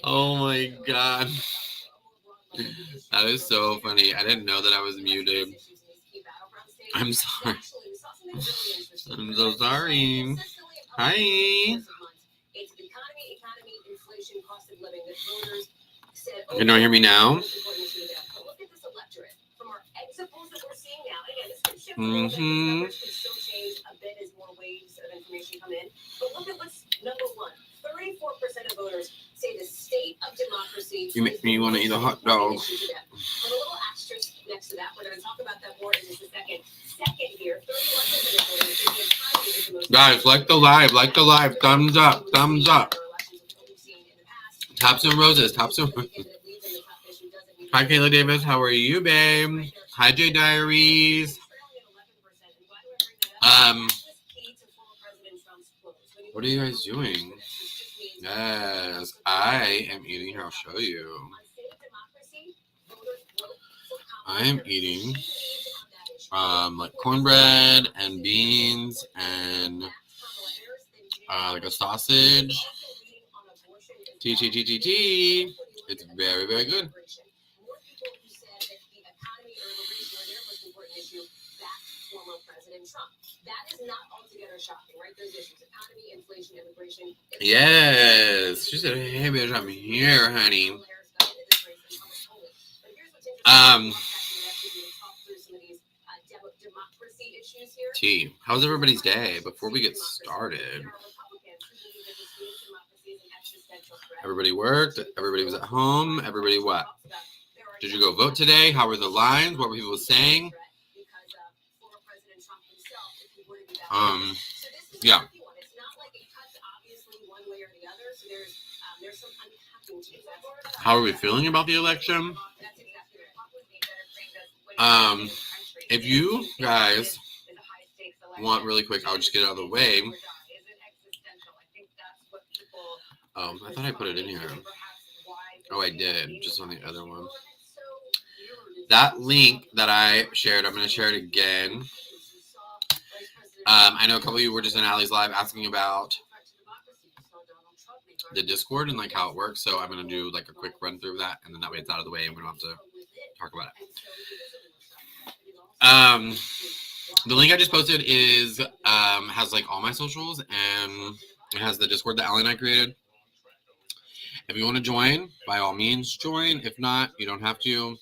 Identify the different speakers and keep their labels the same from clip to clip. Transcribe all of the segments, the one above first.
Speaker 1: Oh my god. That is so funny. I didn't know that I was muted. I'm sorry. I'm so sorry. Hi. Can you hear me now? Mm-hmm. You make me want to eat a hot dog. Guys, like the live, like the live. Thumbs up, thumbs up. Tap some roses, tap some roses. Hi, Kayla Davis. How are you, babe? Hi, J Diaries. What are you guys doing? Yes, I am eating. Here, I'll show you. I am eating like cornbread and beans and like a sausage. T. It's very, very good. Yes, she said, "Hey, bitch, I'm here, honey." T, how's everybody's day? Before we get started, everybody worked. Everybody was at home. Everybody what? Did you go vote today? How were the lines? What were people saying? Yeah. How are we feeling about the election? If you guys want really quick, I'll just get it out of the way. I thought I put it in here. Oh, I did, just on the other one. That link that I shared, I'm going to share it again. I know a couple of you were just in Allie's live asking about the Discord and like how it works. So I'm going to do like a quick run through of that, and then that way it's out of the way and we don't have to talk about it. The link I just posted is has like all my socials, and it has the Discord that Allie and I created. If you want to join, by all means join. If not, you don't have to.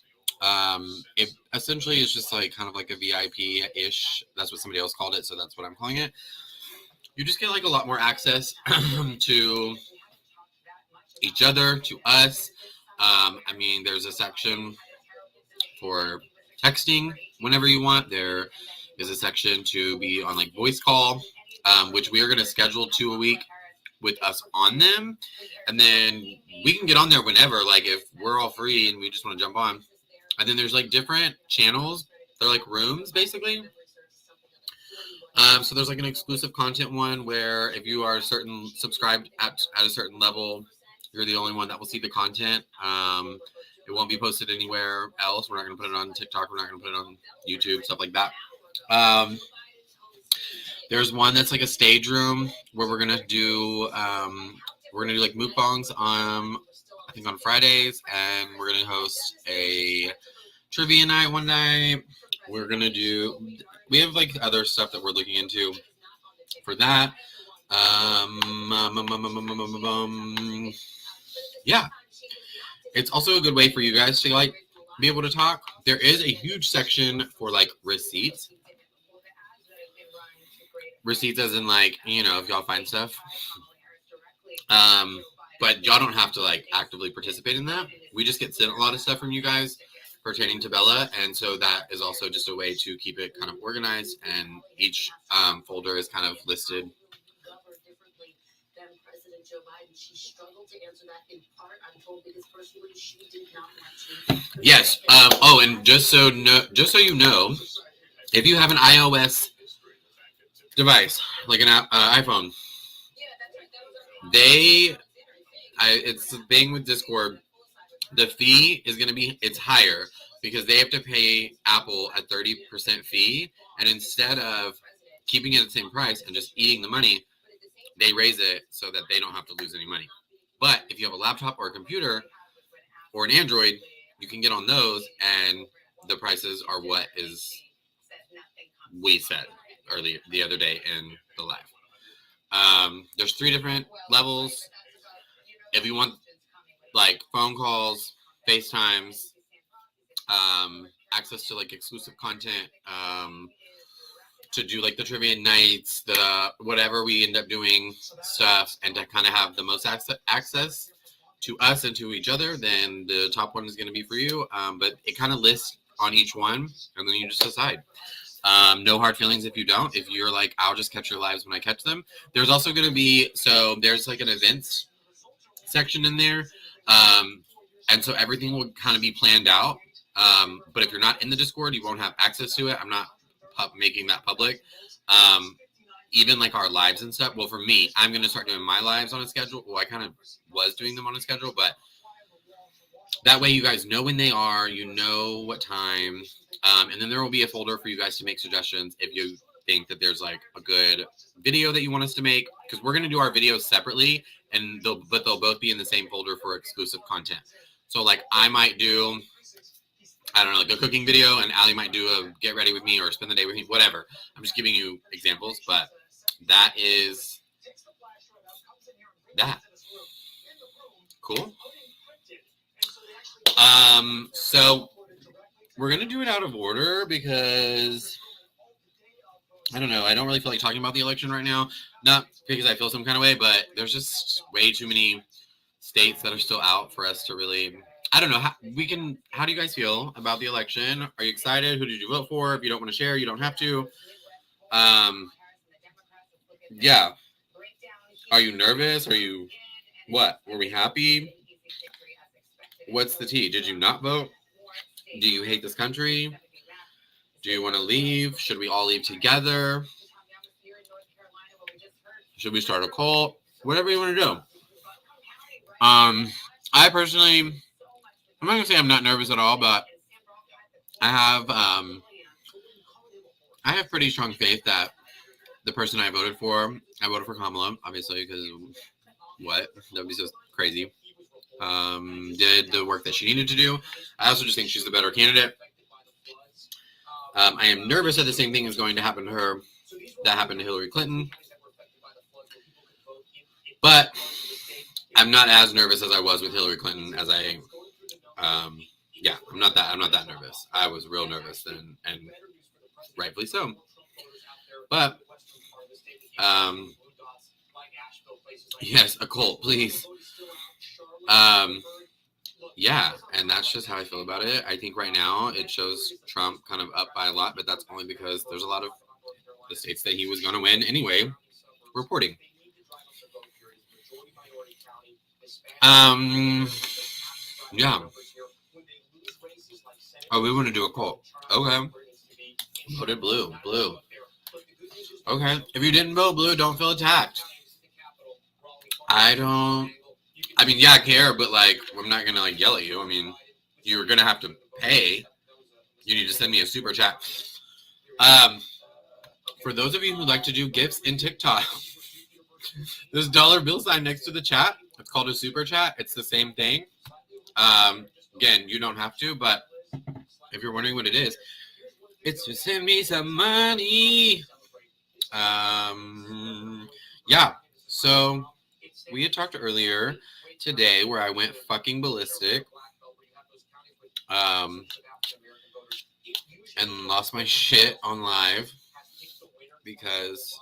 Speaker 1: It essentially is just like kind of like a VIP-ish. That's what somebody else called it, so that's what I'm calling it. You just get like a lot more access to each other, to us. I mean, there's a section for texting whenever you want. There is a section to be on like voice call, which we are going to schedule 2 a week with us on them. And then we can get on there whenever, like if we're all free and we just want to jump on. And then there's like different channels. They're like rooms basically. So there's like an exclusive content one where if you are certain subscribed at a certain level, you're the only one that will see the content. It won't be posted anywhere else. We're not going to put it on TikTok. We're not going to put it on YouTube, stuff like that. There's one that's like a stage room where we're gonna do like mukbangs I think on Fridays, and we're gonna host a trivia night one night. We have like other stuff that we're looking into for that. Yeah, it's also a good way for you guys to like be able to talk. There is a huge section for like receipts. Receipts as in like, you know, if y'all find stuff. But y'all don't have to like actively participate in that. We just get sent a lot of stuff from you guys pertaining to Bella, and so that is also just a way to keep it kind of organized, and each folder is kind of listed. Yes. And just so you know, if you have an iOS device like an iPhone, it's the thing with Discord. The fee is going to be it's higher because they have to pay Apple a 30% fee, and instead of keeping it at the same price and just eating the money, they raise it so that they don't have to lose any money. But if you have a laptop or a computer or an Android, you can get on those, and the prices are what is we said earlier the other day in the live. There's 3 different levels. If you want like phone calls, FaceTimes, access to like exclusive content, to do like the trivia nights, the whatever we end up doing stuff, and to kind of have the most access to us and to each other, then the top one is going to be for you. But it kind of lists on each one, and then you just decide. No hard feelings if you don't. If you're like, I'll just catch your lives when I catch them. There's also going to be, so there's like an events section in there. And so everything will kind of be planned out. But if you're not in the Discord, you won't have access to it. I'm not making that public. Even like our lives and stuff. Well, for me, I'm going to start doing my lives on a schedule. Well, I kind of was doing them on a schedule, but that way you guys know when they are, you know what time. And then there will be a folder for you guys to make suggestions if you think that there's like a good video that you want us to make, because we're going to do our videos separately, and they'll both be in the same folder for exclusive content. So like I might do, I don't know, like a cooking video, and Allie might do a get ready with me or spend the day with me, whatever. I'm just giving you examples, but that is that. Cool. So we're going to do it out of order because I don't know. I don't really feel like talking about the election right now. Not because I feel some kind of way, but there's just way too many states that are still out for us to really. I don't know. How do you guys feel about the election? Are you excited? Who did you vote for? If you don't want to share, you don't have to. Yeah. Are you nervous? Are you what? Were we happy? What's the tea? Did you not vote? Do you hate this country? Do you want to leave? Should we all leave together? Should we start a cult? Whatever you want to do. I personally, I'm not gonna say I'm not nervous at all, but I have pretty strong faith that the person I voted for Kamala, obviously, because what? That would be so crazy. Did the work that she needed to do. I also just think she's the better candidate. I am nervous that the same thing is going to happen to her that happened to Hillary Clinton. But I'm not as nervous as I was with Hillary Clinton as I'm not that nervous. I was real nervous then, and rightfully so. But yes, a cult, please. Yeah, and that's just how I feel about it. I think right now it shows Trump kind of up by a lot, but that's only because there's a lot of the states that he was going to win anyway reporting. Yeah. Oh, we want to do a cult. Okay. Voted blue. Okay. If you didn't vote blue, don't feel attacked. Yeah, I care, but like, I'm not gonna like yell at you. I mean, you're gonna have to pay. You need to send me a super chat. For those of you who like to do gifts in TikTok, there's dollar bill sign next to the chat. It's called a super chat. It's the same thing. Again, you don't have to, but if you're wondering what it is, it's to send me some money. Yeah. So we had talked earlier today where I went fucking ballistic. And lost my shit on live because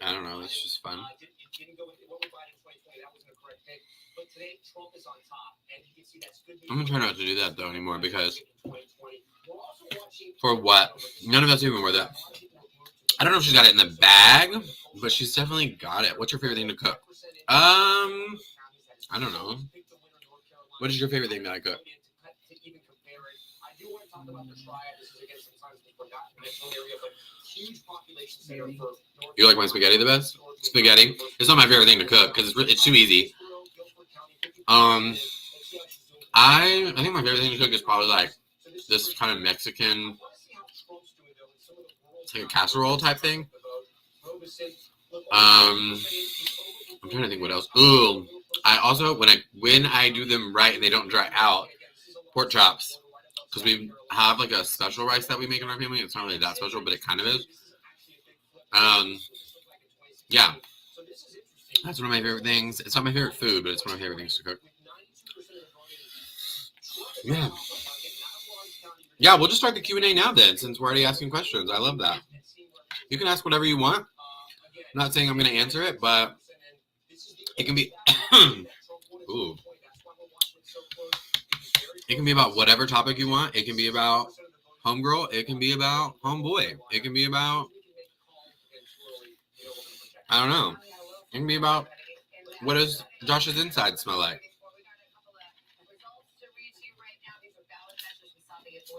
Speaker 1: I don't know, it's just fun. I'm gonna try not to do that though anymore because for what? None of that's even worth it. I don't know if she's got it in the bag, but she's definitely got it. What's your favorite thing to cook? I don't know. What is your favorite thing that I cook? You like my spaghetti the best? Spaghetti. It's not my favorite thing to cook because it's too easy. I think my favorite thing to cook is probably like this kind of Mexican, it's like a casserole type thing. I'm trying to think what else. Ooh, I also when I do them right and they don't dry out, pork chops, because we have like a special rice that we make in our family. It's not really that special, but it kind of is. Yeah, that's one of my favorite things. It's not my favorite food, but it's one of my favorite things to cook. Yeah. Yeah, we'll just start the Q&A now then, since we're already asking questions. I love that. You can ask whatever you want. I'm not saying I'm going to answer it, but it can be... Ooh. It can be about whatever topic you want. It can be about homegirl. It can be about homeboy. It can be about... I don't know. It can be about what does Josh's inside smell like?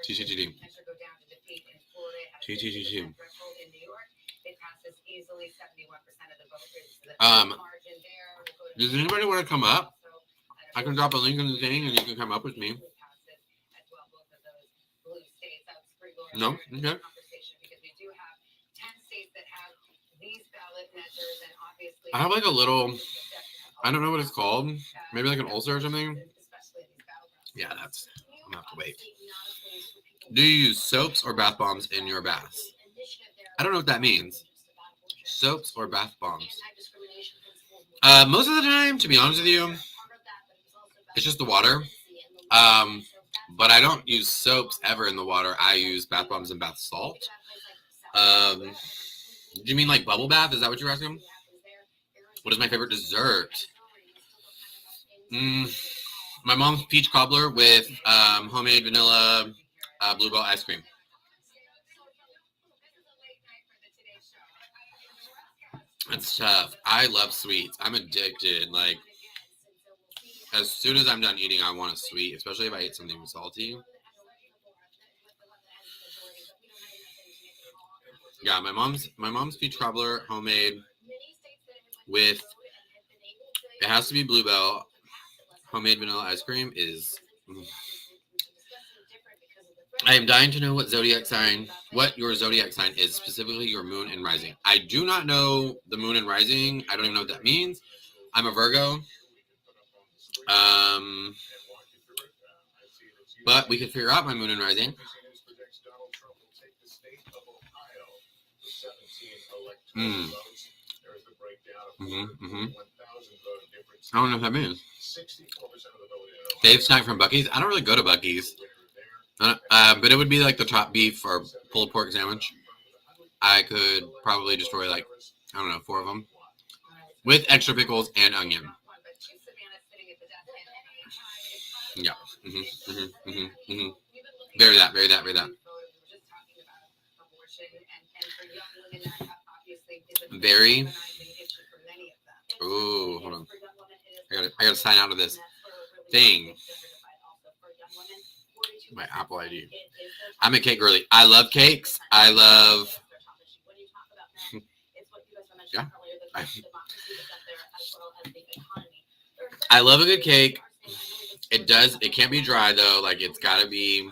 Speaker 1: TTTT. TTTT. Does anybody want to come up? I can drop a link in the thing and you can come up with me. No? Okay. I have like a little, I don't know what it's called. Maybe like an ulcer or something. Yeah, that's, I'm gonna have to wait. Do you use soaps or bath bombs in your baths? I don't know what that means. Soaps or bath bombs? Most of the time, to be honest with you, it's just the water. But I don't use soaps ever in the water. I use bath bombs and bath salt. Do you mean like bubble bath? Is that what you're asking? What is my favorite dessert? My mom's peach cobbler with homemade vanilla bluebell ice cream. It's tough. I love sweets. I'm addicted. Like, as soon as I'm done eating, I want a sweet, especially if I eat something salty. Yeah, my mom's peach cobbler, homemade, with, it has to be bluebell. Homemade vanilla ice cream is... I am dying to know what your zodiac sign is, specifically your moon and rising. I do not know the moon and rising. I don't even know what that means. I'm a Virgo. But we could figure out my moon and rising. I don't know what that means. Dave snack from Buc-ee's. I don't really go to Buc-ee's. But it would be like the top beef or pulled pork sandwich. I could probably destroy like, I don't know, 4 of them. With extra pickles and onion. Yeah. Very that. Very. Ooh, hold on. I gotta sign out of this thing. My Apple ID. I'm a cake girly. I love cakes. I love... Yeah. I love a good cake. It can't be dry though. Like, it's gotta be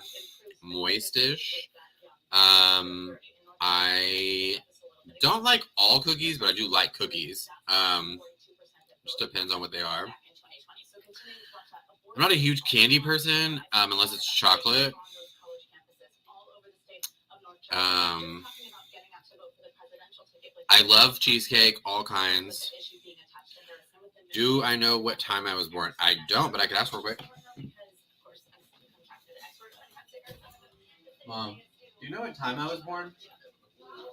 Speaker 1: moistish. I don't like all cookies, but I do like cookies. Just depends on what they are. I'm not a huge candy person, unless it's chocolate. I love cheesecake, all kinds. Do I know what time I was born? I don't, but I could ask real quick. Mom, do you know what time I was born?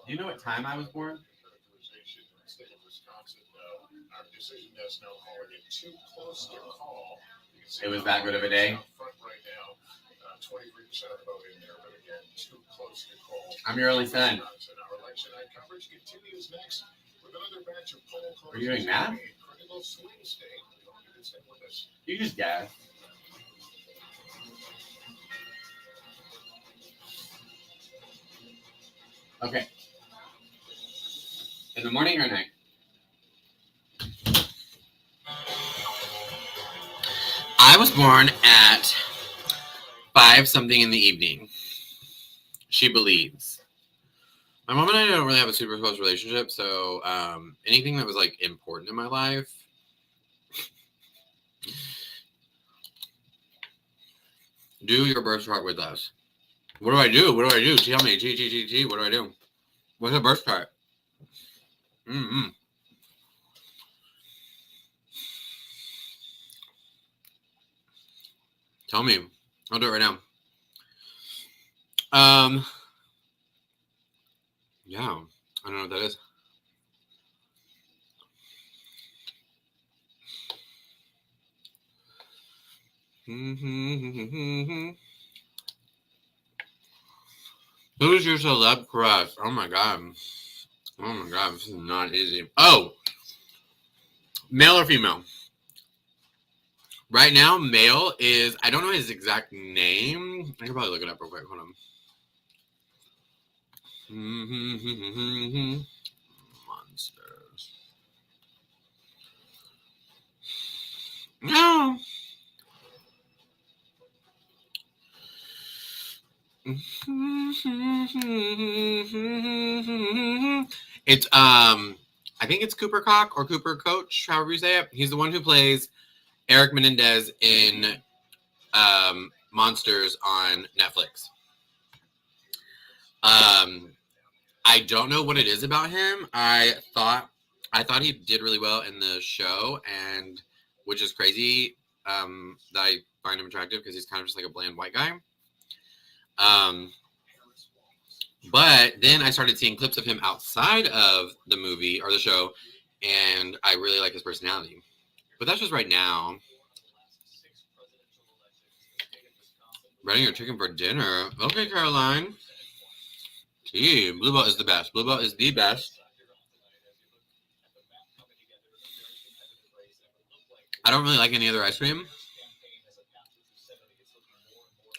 Speaker 1: Do you know what time I was born? It was that good of a day. I'm your only son. Are you doing math? You just guess. Okay. In the morning or night? I was born at 5 something in the evening. She believes. My mom and I don't really have a super close relationship, so anything that was like important in my life, Do your birth chart with us. What do I do? What do I do? Tell me. T. What do I do? What's a birth chart? Mm-hmm. Tell me. I'll do it right now. Yeah. I don't know what that is. Who's your celeb crush? Oh my god. Oh my god, this is not easy. Oh! Male or female? Right now, male is, I don't know his exact name. I can probably look it up real quick. Hold on. Monsters. No. It's I think it's Cooper Cock or Cooper Coach, however you say it. He's the one who plays Eric Menendez in Monsters on Netflix. I don't know what it is about him. I thought he did really well in the show, and which is crazy. That I find him attractive because he's kind of just like a bland white guy. But then I started seeing clips of him outside of the movie or the show, and I really like his personality. But that's just right now. Breading your chicken for dinner. Okay, Caroline. Gee, Blue Bell is the best. Blue Bell is the best. I don't really like any other ice cream.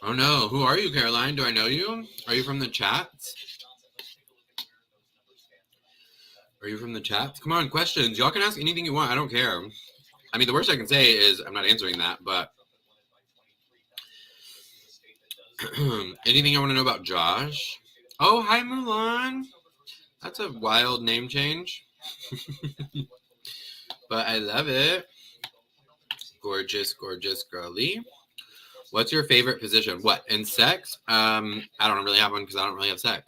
Speaker 1: Oh no, who are you, Caroline? Do I know you? Are you from the chats? Are you from the chats? Come on, questions. Y'all can ask anything you want. I don't care. I mean, the worst I can say is I'm not answering that, but anything I want to know about Josh? Oh, hi, Mulan. That's a wild name change. But I love it. Gorgeous, gorgeous girly. What's your favorite position? What, in sex? I don't really have one because I don't really have sex.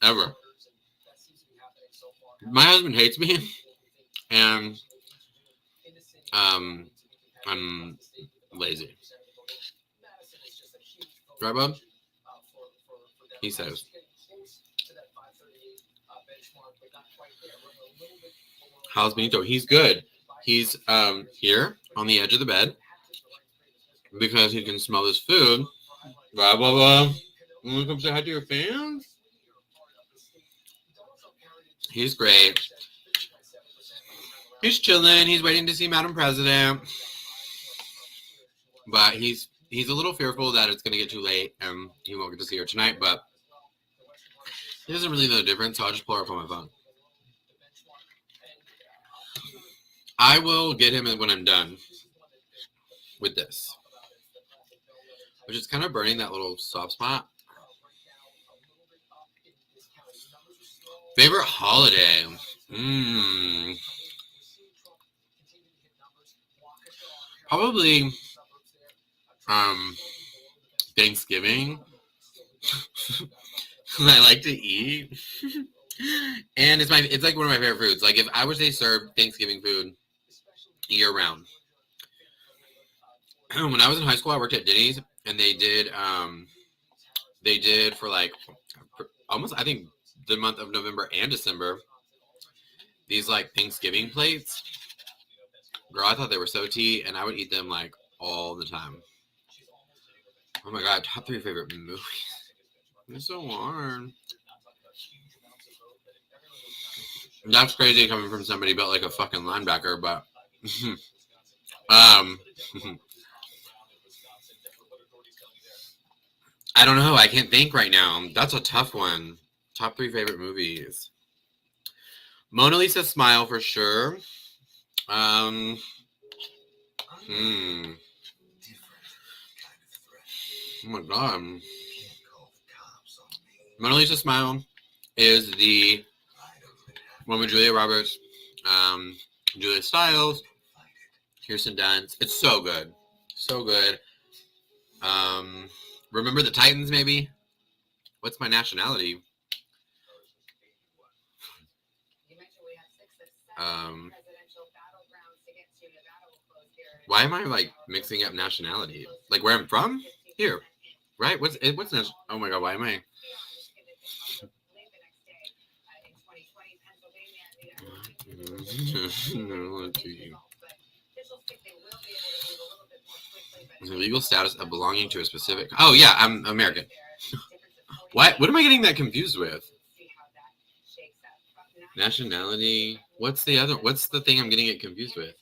Speaker 1: Ever. My husband hates me. And I'm lazy. Right, bub? He says. How's Benito? He's good. He's here on the edge of the bed because he can smell his food. Blah, blah, blah. You want to come say hi to your fans? He's great. He's chilling. He's waiting to see Madam President. But he's a little fearful that it's going to get too late and he won't get to see her tonight. But he doesn't really know the difference, so I'll just pull her up on my phone. I will get him when I'm done with this. Which is kind of burning that little soft spot. Favorite holiday? Probably Thanksgiving. I like to eat. And it's like one of my favorite foods. Like if I was to serve Thanksgiving food year round. When I was in high school, I worked at Denny's, and they did for like almost, I think, the month of November and December, these like Thanksgiving plates. Girl, I thought they were so tea, and I would eat them like all the time. Oh my god, top 3 favorite movies. It's so hard. That's crazy coming from somebody built like a fucking linebacker, but I don't know. I can't think right now. That's a tough one. Top 3 favorite movies. Mona Lisa Smile for sure. Oh my god. Mona Lisa Smile is the one with Julia Roberts, Julia Stiles, Kirsten Dunst. It's so good. So good. Remember the Titans, maybe? What's my nationality? Why am I like mixing up nationality? Like where I'm from? Here, right? What's oh my god? Why am I? The legal status of belonging to a specific. Oh yeah, I'm American. What am I getting that confused with? Nationality. What's the other? What's the thing I'm getting it confused with?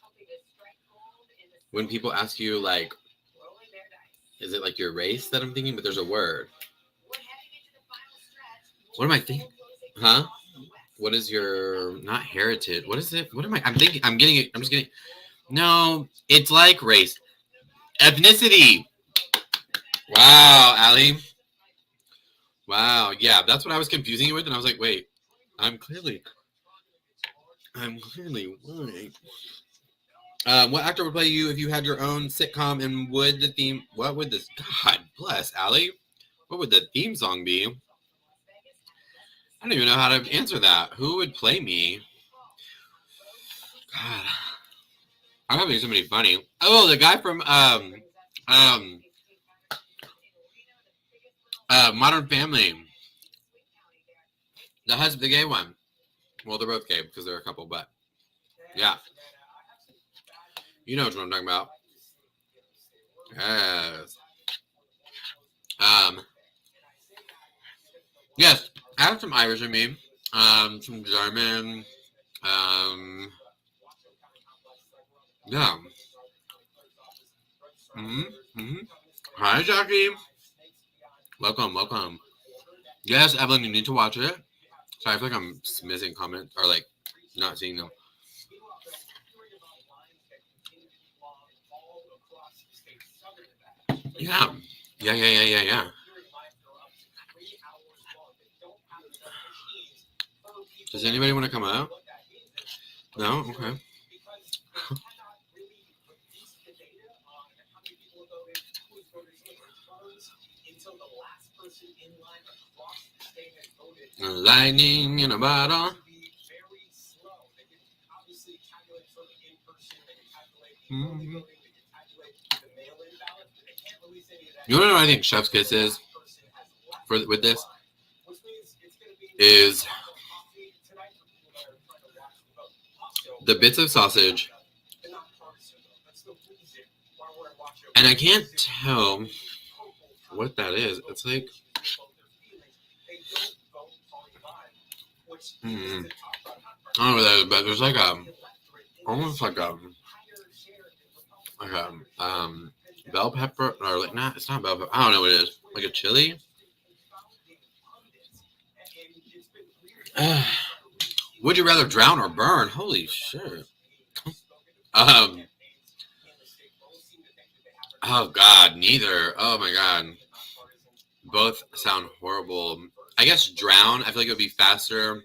Speaker 1: When people ask you like, is it like your race that I'm thinking? But there's a word. What am I thinking? Huh? What is your not heritage? What is it? What am I? I'm thinking. I'm getting it. I'm just getting. No, it's like race, ethnicity. Wow, Allie. Wow, yeah, that's what I was confusing it with, and I was like, wait, I'm clearly white. What actor would play you if you had your own sitcom, and would the theme? What would this? God bless, Allie. What would the theme song be? I don't even know how to answer that. Who would play me? God, I'm having somebody funny. Oh, the guy from Modern Family. The husband, the gay one. Well, they're both gay because they're a couple, but yeah. You know what I'm talking about. Yes. Yes, I have some Irish in me. Some German. Yeah. Hi, Jackie. Welcome. Yes, Evelyn, you need to watch it. Sorry, I feel like I'm missing comments or like not seeing them. Yeah. Does anybody want to come out? No? Okay. Lightning in a bottle. Mm-hmm. You want to know what I think Chef's Kiss is? With this? Is the bits of sausage. And I can't tell what that is. It's like... I don't know what that is, but there's like almost like a bell pepper, or like not. It's not bell pepper. I don't know what it is. Like a chili. Would you rather drown or burn? Holy shit. Oh God, neither. Oh my God. Both sound horrible. I guess drown. I feel like it would be faster.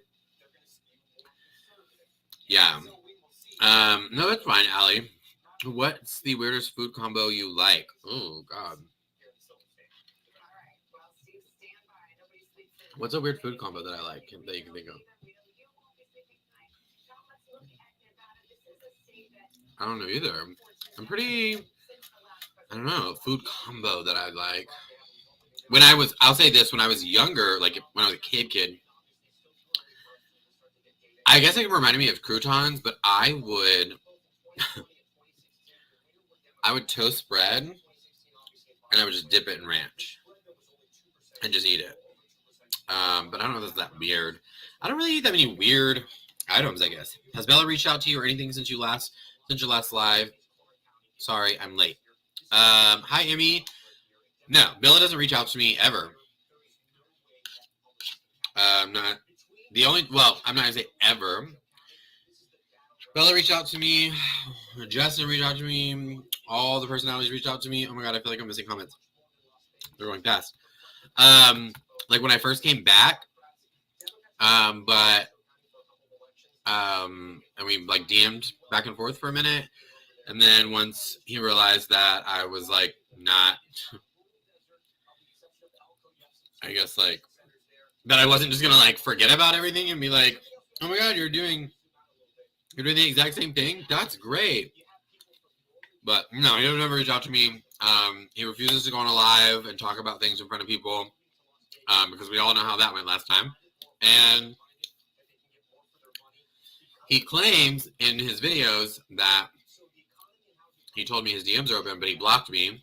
Speaker 1: Yeah. No, that's fine, Allie. What's the weirdest food combo you like? Oh God. What's a weird food combo that I like that you can think of? I don't know either. I'm pretty. I don't know, food combo that I like. I'll say this, when I was younger, like when I was a kid, I guess it reminded me of croutons, but I would toast bread and I would just dip it in ranch and just eat it. But I don't know if that's that weird. I don't really eat that many weird items, I guess. Has Bella reached out to you or anything since your last live? Sorry, I'm late. Hi, Emmy. No, Bella doesn't reach out to me ever. Not the only. Well, I'm not gonna say ever. Bella reached out to me. Justin reached out to me. All the personalities reached out to me. Oh my God, I feel like I'm missing comments. They're going past. Like when I first came back. And we like DM'd back and forth for a minute. And then once he realized that I was like not, I guess like that I wasn't just gonna like forget about everything and be like, oh my god, you're doing the exact same thing. That's great. But no, he doesn't ever reach out to me. He refuses to go on a live and talk about things in front of people because we all know how that went last time. And he claims in his videos that he told me his DMs are open, but he blocked me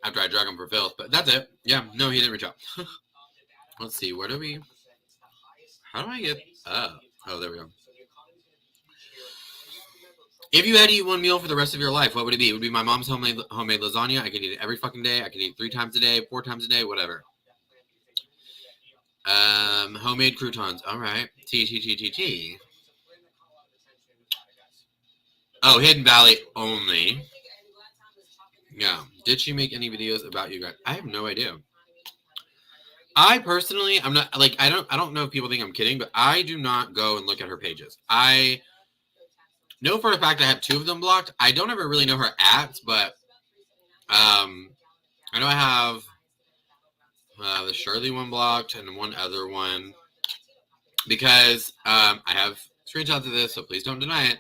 Speaker 1: after I drug him for filth. But that's it. Yeah, no, he didn't reach out. Let's see. How do I get up? Oh, there we go. If you had to eat one meal for the rest of your life, what would it be? It would be my mom's homemade lasagna. I could eat it every fucking day. I could eat 3 times a day, 4 times a day, whatever. Homemade croutons. All right. T. Oh, Hidden Valley only. Yeah. Did she make any videos about you guys? I have no idea. I personally, I'm not like I don't know if people think I'm kidding, but I do not go and look at her pages. I know for a fact I have 2 of them blocked. I don't ever really know her ats, but I know I have the Shirley one blocked and one other one because I have screenshots of this, so please don't deny it.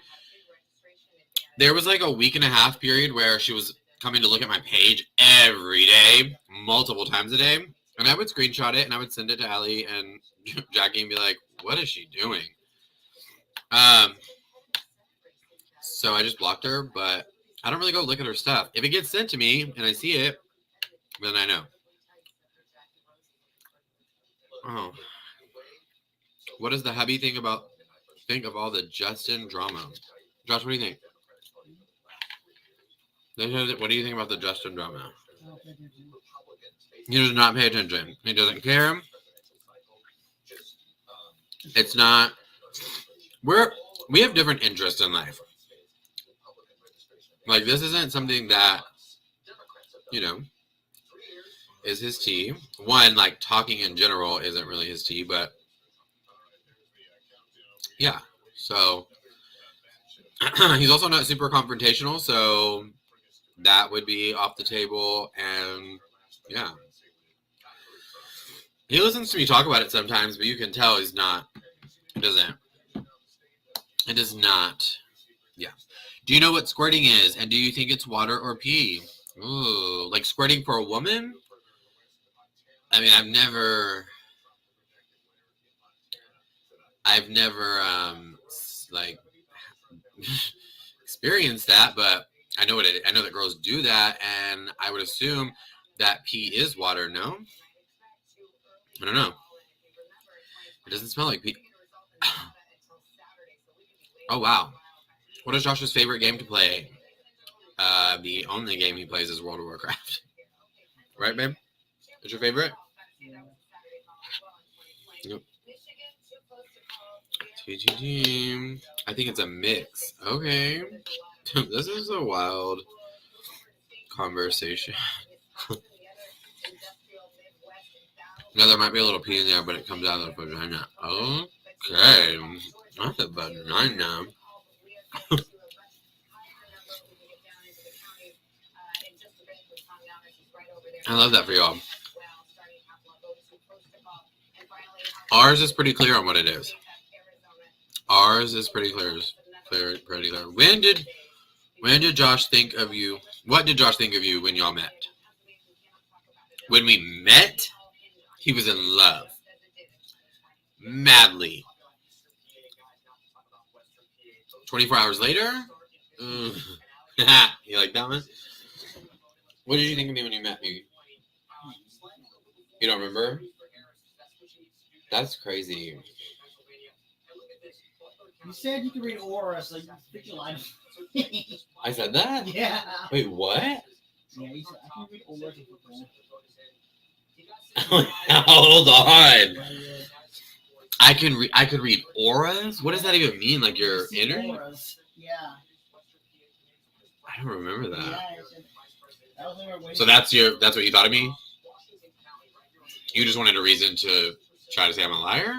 Speaker 1: There was like a week and a half period where she was coming to look at my page every day, multiple times a day. And I would screenshot it and I would send it to Allie and Jackie and be like, what is she doing? So I just blocked her, but I don't really go look at her stuff. If it gets sent to me and I see it, then I know. Oh. What does the hubby think of all the Justin drama? Josh, what do you think? What do you think about the Justin drama? He does not pay attention. He doesn't care. It's not. We have different interests in life. Like, this isn't something that, is his tea. One, like, talking in general isn't really his tea, but yeah. So, he's also not super confrontational, so that would be off the table, and yeah. He listens to me talk about it sometimes, but you can tell he's not, it does not, yeah. Do you know what squirting is, and do you think it's water or pee? Ooh, like squirting for a woman? I mean, I've never, like, experienced that, but I know that girls do that, and I would assume that pee is water, no? I don't know. It doesn't smell like pee. Oh, wow. What is Josh's favorite game to play? The only game he plays is World of Warcraft. Right, babe? What's your favorite? Yep. I think it's a mix. Okay. This is a wild conversation. Now, there might be a little pee in there, but it comes out of the vagina. Okay. That's a banana. I love that for y'all. Ours is pretty clear on what it is. Ours is pretty clear. Pretty clear. When did Josh think of you? What did Josh think of you when y'all met? When we met, he was in love. Madly. 24 hours later? You like that one? What did you think of me when you met me? You don't remember? That's crazy.
Speaker 2: You said you could read aura, so you freaking lied.
Speaker 1: I said that?
Speaker 2: Yeah.
Speaker 1: Wait, what?
Speaker 2: Yeah, you said I can read aura.
Speaker 1: Hold on. I could read auras? What does that even mean? Like your inner?
Speaker 2: Auras. Yeah.
Speaker 1: I don't remember that.
Speaker 2: Yeah,
Speaker 1: so that's what you thought of me? You just wanted a reason to try to say I'm a liar?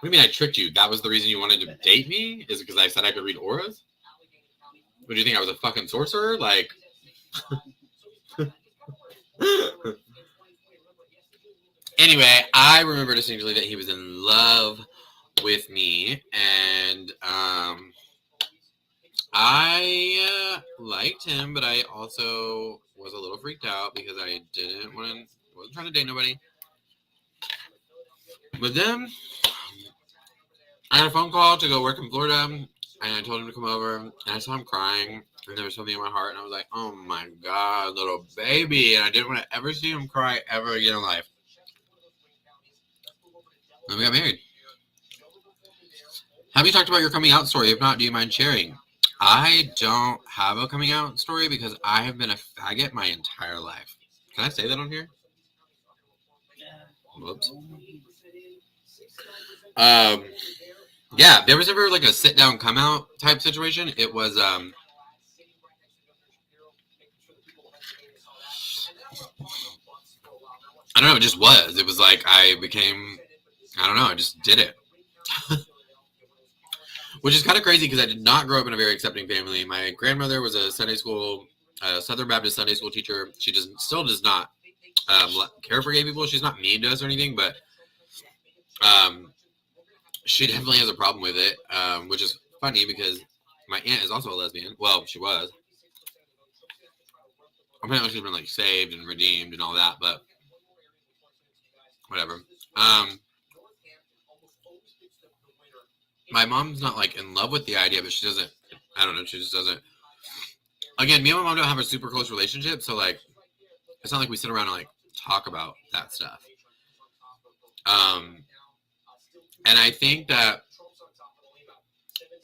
Speaker 1: What do you mean I tricked you? That was the reason you wanted to date me? Is it because I said I could read auras? What do you think? I was a fucking sorcerer? Like, anyway, I remember distinctly that he was in love with me, and I liked him, but I also was a little freaked out because I wasn't trying to date nobody. But then I had a phone call to go work in Florida, and I told him to come over, and I saw him crying, and there was something in my heart, and I was like, oh my God, little baby, and I didn't want to ever see him cry ever again in life. Then we got married. Have you talked about your coming out story? If not, do you mind sharing? I don't have a coming out story because I have been a faggot my entire life. Can I say that on here? Whoops. Yeah, there was ever like a sit down come out type situation. It was I don't know, it just was. It was like I don't know, I just did it. Which is kind of crazy because I did not grow up in a very accepting family. My grandmother was a Southern Baptist Sunday school teacher. She still does not care for gay people. She's not mean to us or anything, but she definitely has a problem with it, which is funny because my aunt is also a lesbian. Well, she was. Apparently she's been like saved and redeemed and all that, but whatever. My mom's not like in love with the idea, but she doesn't. I don't know. She just doesn't. Again, me and my mom don't have a super close relationship, so like, it's not like we sit around and like talk about that stuff. And I think that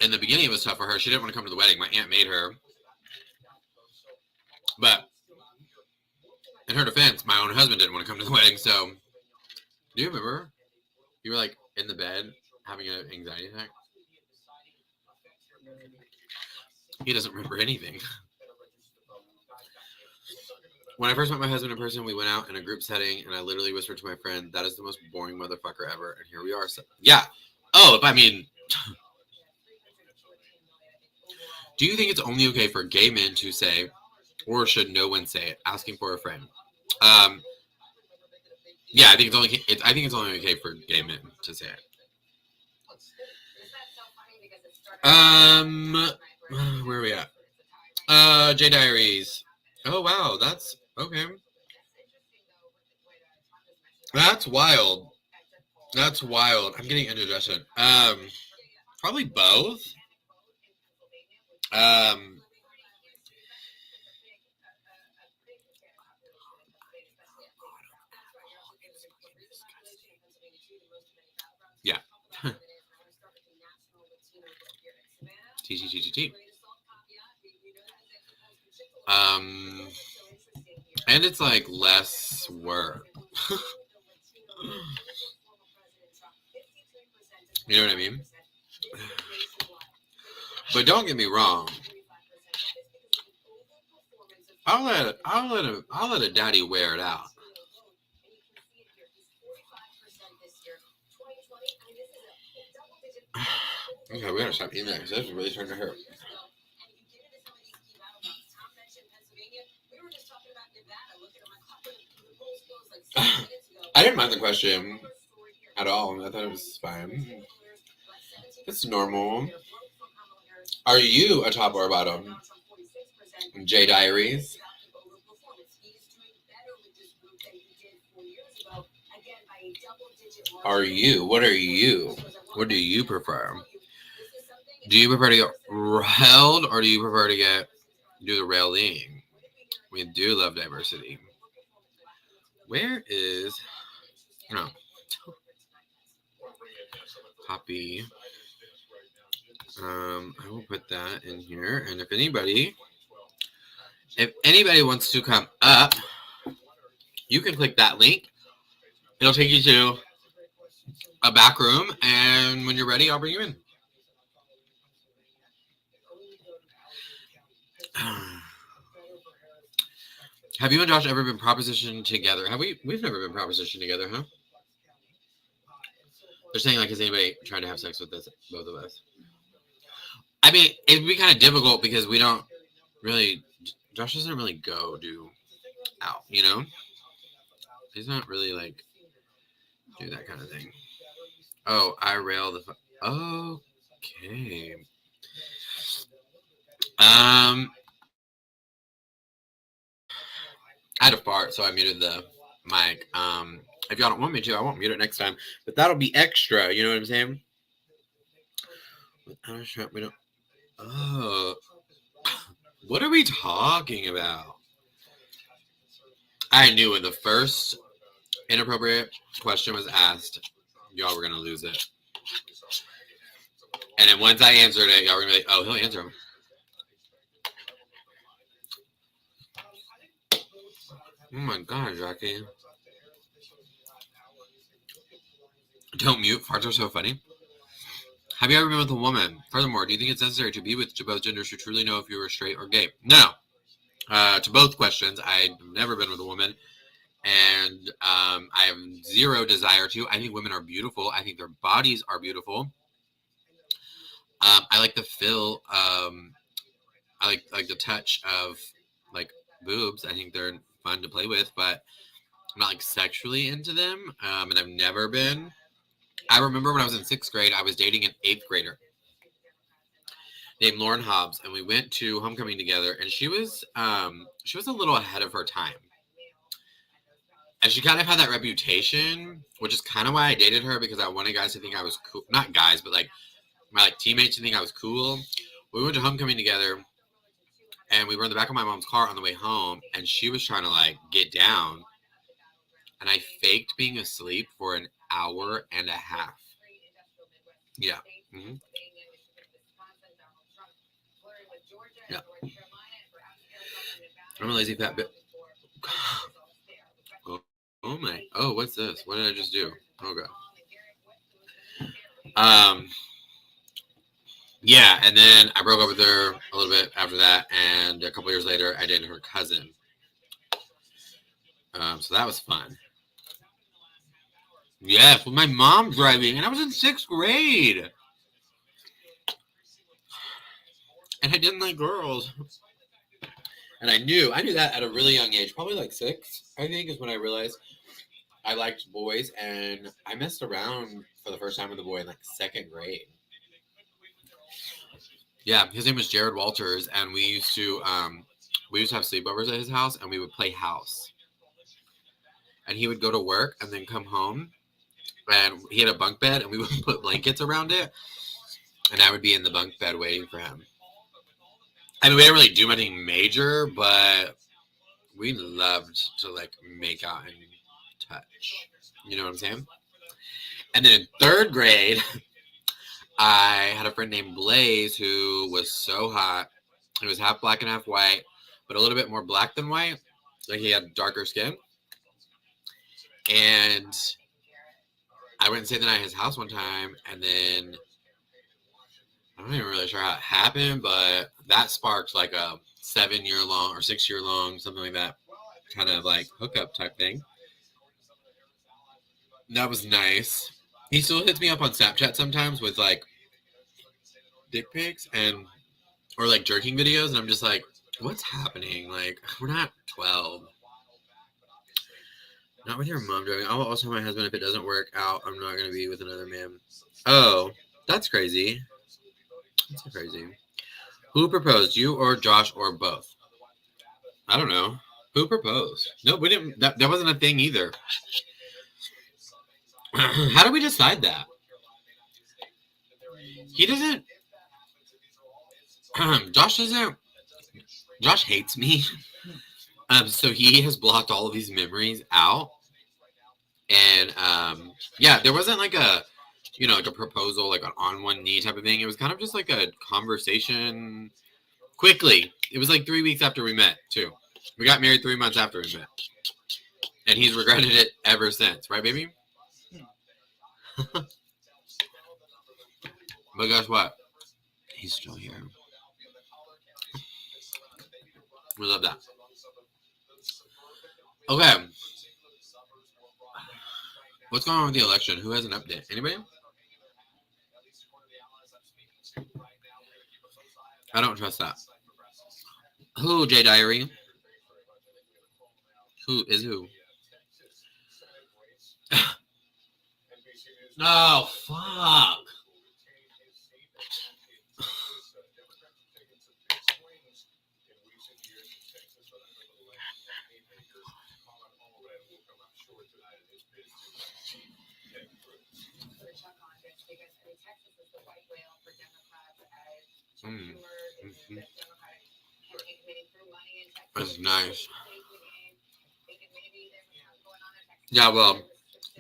Speaker 1: in the beginning it was tough for her. She didn't want to come to the wedding. My aunt made her, but in her defense, my own husband didn't want to come to the wedding. So, do you remember? You were like in the bed having an anxiety attack. He doesn't remember anything. When I first met my husband in person, we went out in a group setting, and I literally whispered to my friend, "That is the most boring motherfucker ever." And here we are. So, yeah. Oh, I mean, do you think it's only okay for gay men to say, or should no one say it, asking for a friend? Yeah, I think it's only okay for gay men to say it. Where are we at? J Diaries. Oh wow, that's okay. That's wild. That's wild. I'm getting indigestion. Probably both. Yeah. T. And it's like less work. You know what I mean? But don't get me wrong. I'll let a daddy wear it out. Okay, we gotta stop eating that because that's really starting to hurt. I didn't mind the question at all. I thought it was fine. It's normal. Are you a top or a bottom? J Diaries. Are you? What are you? What do you prefer? Do you prefer to get railed or do you prefer to do the railing? We do love diversity. Where is... No. Copy. I will put that in here. And if anybody wants to come up, you can click that link. It'll take you to a back room, and when you're ready, I'll bring you in. Have you and Josh ever been propositioned together? Have we? We've never been propositioned together, huh? They're saying, like, has anybody tried to have sex with us, both of us? I mean, it'd be kind of difficult because we don't really, Josh doesn't really do out, you know? He's not really like do that kind of thing. Oh, I rail the. Okay. I had a fart, so I muted the mic. If y'all don't want me to, I won't mute it next time. But that'll be extra. You know what I'm saying? Without a shot, we don't. Oh, what are we talking about? I knew when the first inappropriate question was asked, y'all were gonna lose it. And then once I answered it, y'all were gonna be like, "Oh, he'll answer him." Oh my god, Jackie! Don't mute. Farts are so funny. Have you ever been with a woman? Furthermore, do you think it's necessary to be with both genders to truly know if you were straight or gay? No. To both questions, I've never been with a woman, and I have zero desire to. I think women are beautiful. I think their bodies are beautiful. I like the feel. I like the touch of like boobs. I think they're fun to play with, but I'm not like sexually into them. And I've never been. I remember when I was in sixth grade, I was dating an eighth grader named Lauren Hobbs, and we went to homecoming together. And she was a little ahead of her time, and she kind of had that reputation, which is kind of why I dated her, because I wanted guys to think I was cool. Not guys, but like my like teammates to think I was cool. We went to homecoming together, and we were in the back of my mom's car on the way home, and she was trying to like get down, and I faked being asleep for an hour and a half. Yeah. Mm-hmm. Yeah. I'm a lazy fat bit. Oh my. Oh, what's this? What did I just do? Oh god. Yeah, and then I broke up with her a little bit after that, and a couple years later, I dated her cousin. So that was fun. Yes, with my mom driving, and I was in sixth grade, and I didn't like girls, and I knew that at a really young age, probably like 6, I think, is when I realized I liked boys, and I messed around for the first time with a boy in like second grade. Yeah, his name was Jared Walters, and we used to have sleepovers at his house, and we would play house. And he would go to work and then come home, and he had a bunk bed, and we would put blankets around it, and I would be in the bunk bed waiting for him. I mean, we didn't really do anything major, but we loved to like make out and touch. You know what I'm saying? And then in third grade, I had a friend named Blaze who was so hot. He was half black and half white, but a little bit more black than white. Like he had darker skin. And I went and stayed the night at his house one time, and then I'm not even really sure how it happened, but that sparked like a 7-year long or 6-year long, something like that, kind of like hookup type thing. That was nice. He still hits me up on Snapchat sometimes with like dick pics and or like jerking videos, and I'm just like, what's happening? Like, we're not 12. Not with your mom driving. I'll also tell my husband if it doesn't work out, I'm not gonna be with another man. Oh, that's crazy. That's so crazy. Who proposed, you or Josh or both? I don't know. Who proposed? No, we didn't. That wasn't a thing either. How do we decide that? He doesn't. Josh doesn't. Josh hates me. So he has blocked all of these memories out. And yeah, there wasn't like a, like a proposal, like an on one knee type of thing. It was kind of just like a conversation quickly. It was like 3 weeks after we met, too. We got married 3 months after we met. And he's regretted it ever since. Right, baby? But guess what? He's still here. We love that. Okay. What's going on with the election? Who has an update? Anybody? I don't trust that. Who, J Diary? Who is who? No, fuck. Mm. Mhm. That's nice. Yeah, well,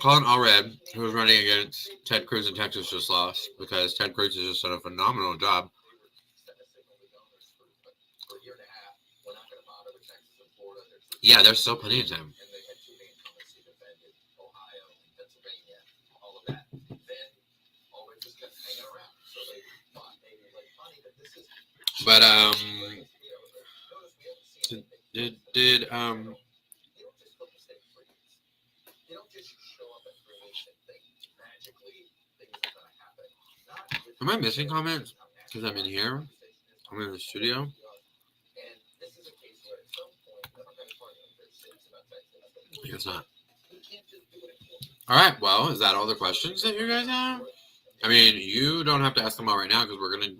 Speaker 1: Colin Allred, who was running against Ted Cruz in Texas, just lost because Ted Cruz has just done a phenomenal job. Yeah, there's still plenty of time. But did am I missing comments? Because I'm in here. I'm in the studio. I guess not. All right. Well, is that all the questions that you guys have? I mean, you don't have to ask them all right now because we're gonna.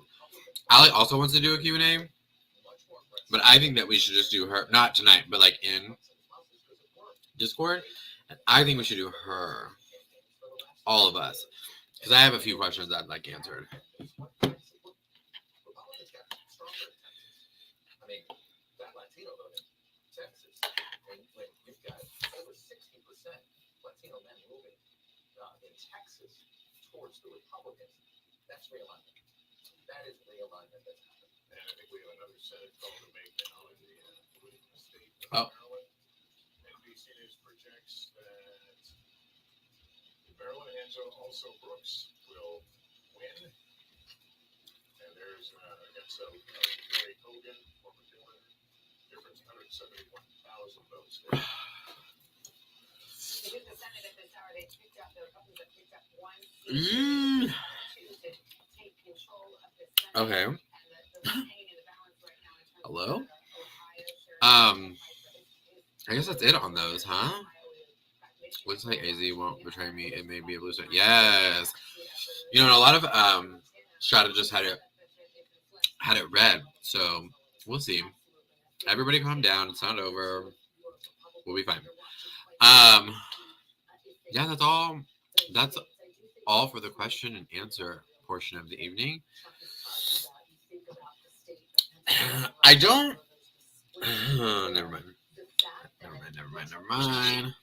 Speaker 1: Ali also wants to do a Q&A, but I think that we should just do her, not tonight, but like in Discord. And I think we should do her, all of us, because I have a few questions I'd like answered. Oh. Mm. Okay. Hello? I guess that's it on those, huh? Looks like AZ won't betray me and may be able to say yes. You know, a lot of Strata just had it read, so we'll see. Everybody calm down, it's not over. We'll be fine. Yeah, that's all for the question and answer portion of the evening. I don't never mind. Never mind.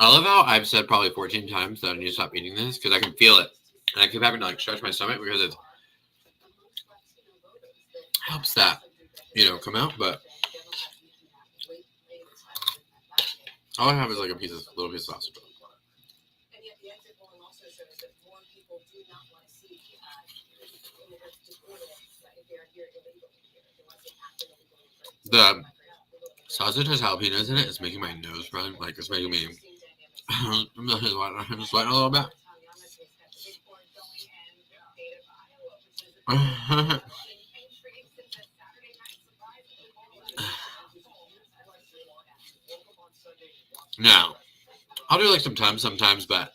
Speaker 1: I love how I've said probably 14 times that I need to stop eating this because I can feel it. And I keep having to like stretch my stomach because it helps that, come out. But all I have is like a little piece of sausage. The sausage has jalapenos in it. It's making my nose run. Like, it's making me. I'm sweating a little bit. Now, I'll do like sometimes, but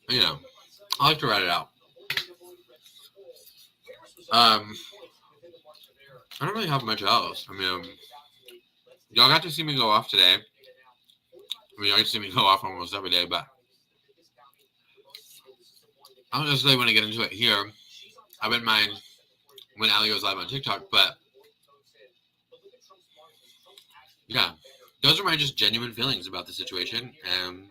Speaker 1: I like to write it out. I don't really have much else. I mean, y'all got to see me go off today. Y'all get to see me go off almost every day, but I don't necessarily want to get into it here. I wouldn't mind when Ali goes live on TikTok, but yeah, those are my just genuine feelings about the situation. And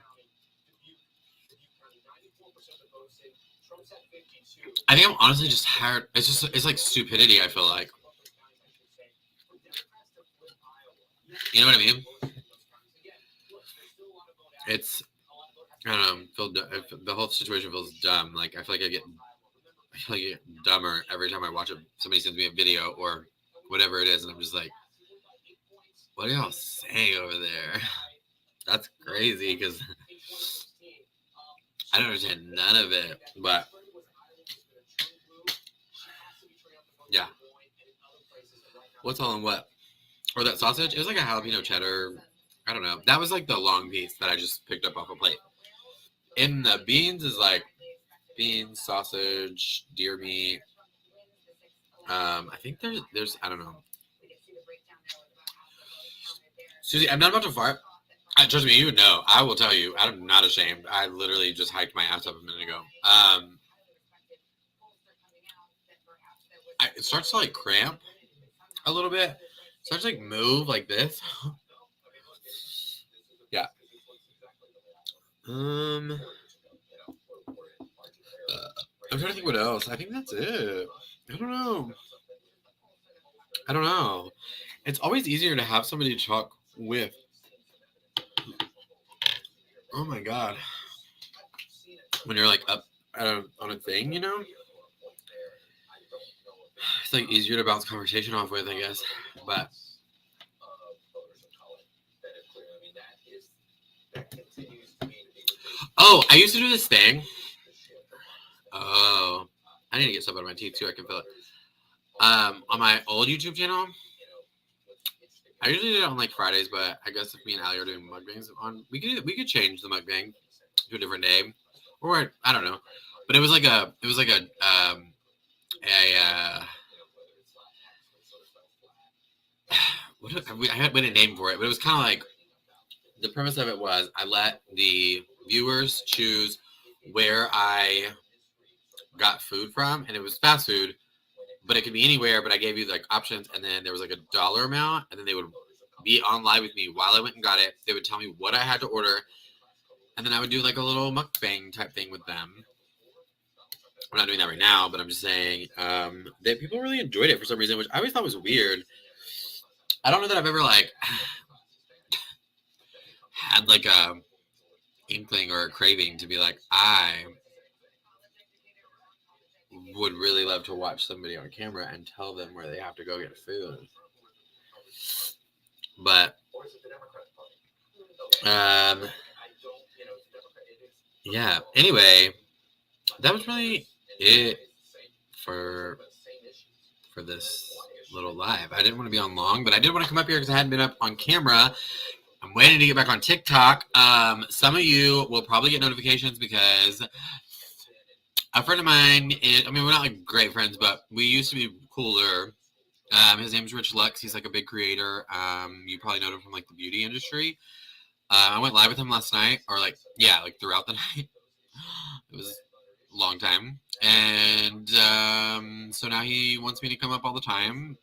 Speaker 1: I think I'm honestly just tired. It's like stupidity, I feel like. You know what I mean? It's, I don't know, the whole situation feels dumb. Like, I feel like I get dumber every time I watch somebody sends me a video or whatever it is, and I'm just like, what are y'all saying over there? That's crazy, because I don't understand none of it, but yeah. What's all in what? Or that sausage? It was like a jalapeno cheddar. I don't know. That was like the long piece that I just picked up off a plate. In the beans is like beans, sausage, deer meat. I think there's I don't know. Susie, I'm not about to fart. Trust me, you would know. I will tell you. I'm not ashamed. I literally just hiked my ass up a minute ago. It starts to like cramp a little bit. It starts to like move like this. Yeah. I'm trying to think what else. I think that's it. I don't know. I don't know. It's always easier to have somebody to talk with. Oh my god. When you're like up on a thing, you know? It's like easier to bounce conversation off with, I guess. But oh, I used to do this thing. Oh, I need to get stuff out of my teeth too. I can feel it. On my old YouTube channel, I usually do it on like Fridays, but I guess if me and Ali are doing mukbangs on, we could change the mukbang to a different day, or I don't know. But it was like a I had a name for it, but it was kind of like the premise of it was I let the viewers choose where I got food from, and it was fast food, but it could be anywhere. But I gave you like options, and then there was like a dollar amount, and then they would be on live with me while I went and got it. They would tell me what I had to order, and then I would do like a little mukbang type thing with them. I'm not doing that right now, but I'm just saying that people really enjoyed it for some reason, which I always thought was weird. I don't know that I've ever like had like a inkling or a craving to be like, I would really love to watch somebody on camera and tell them where they have to go get food. But yeah, anyway, that was really it for this little live. I didn't want to be on long, but I did want to come up here because I hadn't been up on camera. I'm waiting to get back on TikTok. Some of you will probably get notifications because a friend of mine is, I mean, we're not like great friends, but we used to be cooler. His name's Rich Lux. He's like a big creator. You probably know him from like the beauty industry. I went live with him last night, or like throughout the night. It was a long time, and so now he wants me to come up all the time.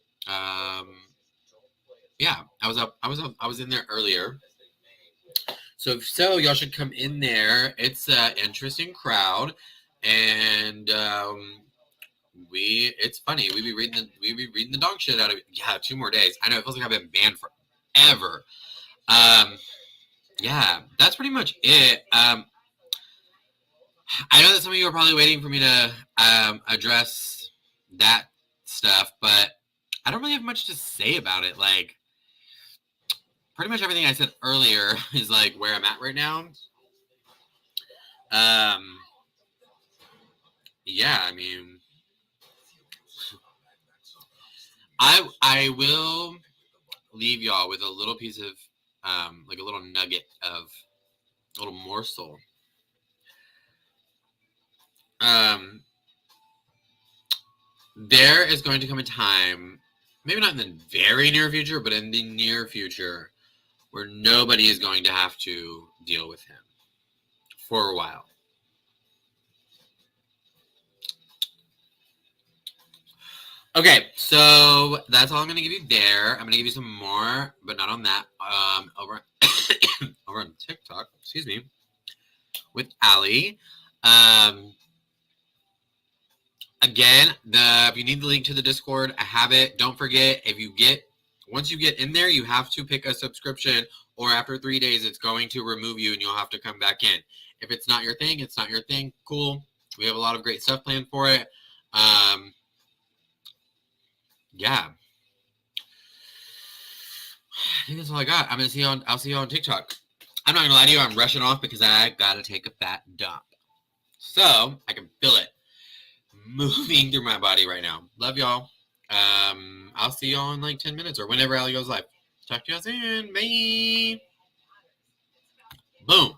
Speaker 1: Yeah, I was in there earlier. So y'all should come in there. It's an interesting crowd, and it's funny. We be reading the dog shit out of it. Yeah, 2 more days. I know it feels like I've been banned forever. Yeah, that's pretty much it. I know that some of you are probably waiting for me to address that stuff, but I don't really have much to say about it. Like, pretty much everything I said earlier is like where I'm at right now. Yeah, I mean, I will leave y'all with a little piece of like a little nugget of a little morsel. There is going to come a time, maybe not in the very near future, but in the near future, where nobody is going to have to deal with him for a while. Okay, so that's all I'm going to give you there. I'm going to give you some more, but not on that. Over over on TikTok, excuse me, with Ali. Again, if you need the link to the Discord, I have it. Don't forget, once you get in there, you have to pick a subscription, or after 3 days, it's going to remove you and you'll have to come back in. If it's not your thing, it's not your thing. Cool. We have a lot of great stuff planned for it. Yeah. I think that's all I got. I'll see you on TikTok. I'm not gonna lie to you, I'm rushing off because I gotta take a fat dump. So I can feel it moving through my body right now. Love y'all. I'll see y'all in like 10 minutes or whenever Allie goes live. Talk to y'all soon. Bye. Boom.